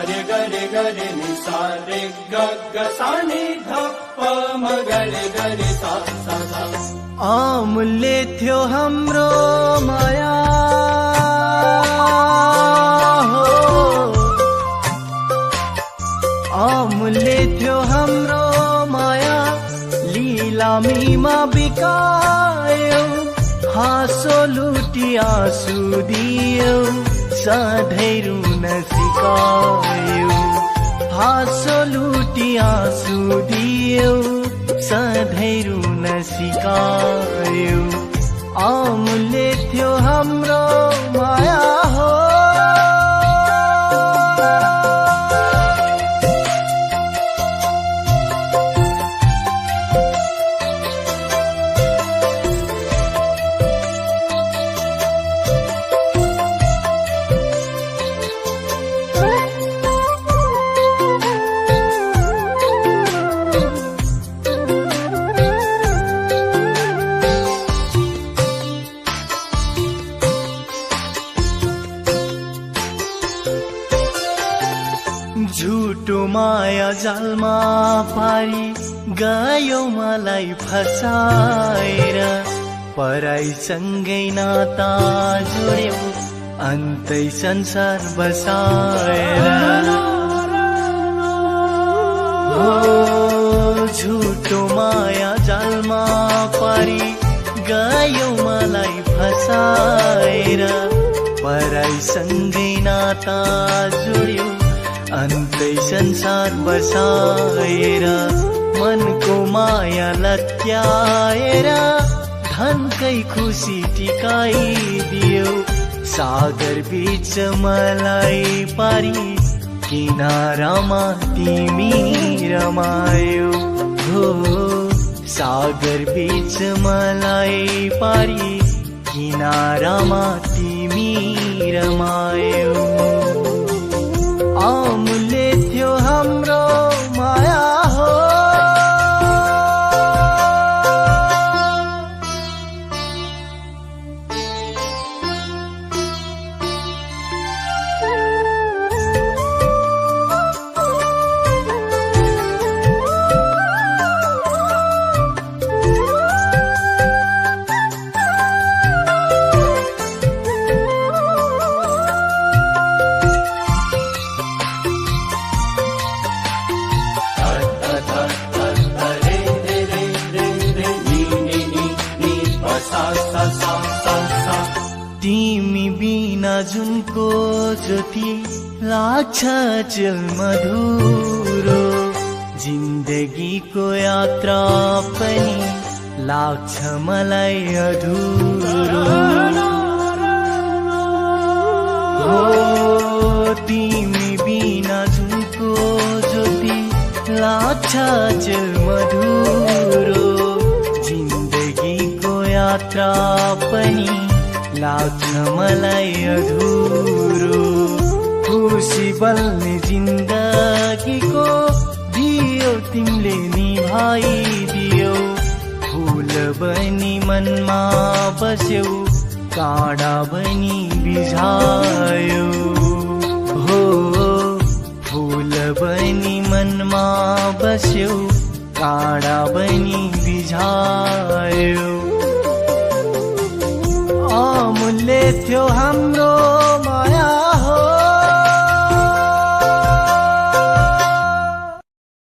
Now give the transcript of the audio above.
रे ग रे ग रे नि सा रे ग ग सा नि ध प म ग रे ग रे सा सा सा। अमूल्य थियो हाम्रो माया हो, अमूल्य थियो हाम्रो माया, लिलामीमा बिकायो, हाँसो लुटी आँसु दियो, सधैँ रुन सिकायो। हाँसो लुटी आँसु दियो, सधैँ रुन सिकायो। अमूल्य थियो हाम्रो माया हो। झुटो माया जालमा पारी गयो मलाई फसाएर, पराईसँगै नाता जोड्यो, अन्तै संसार बसाएर। हो झुटो माया जालमा पारी गयो मलाई फसाएर, पराईसँगै नाता जोड्यो, अन्तै संसार बसाएर। मनको माया लत्याएर धनकै खुसी टिकाइदियो, सागर बीच मलाई पारी किनारामा तिमी रमायो। हो सागर बीच मलाई पारी किनारामा तिमी रमायो। अमूल्य थियो हाम्रो माया हो। तिमी बिना जुनको ज्योति लाग्छ चिल मधुरो, जिन्दगीको यात्रा पनि लाग्छ मलाई अधुरो। हो तिमी बिना जुनको ज्योति लाग्छ चिल मधुरो, जिन्दगीको यात्रा पनि लाग्छ मलाई अधुरो। खुसी बल्ने जिन्दगीको दियो तिमीले निभाइदियो, फूल बनी मनमा बस्यौ, काँडा बनी बिझायो। हो फूल बनी मनमा बस्यौ, काँडा बनी बिझायो। अमूल्य थियो हाम्रो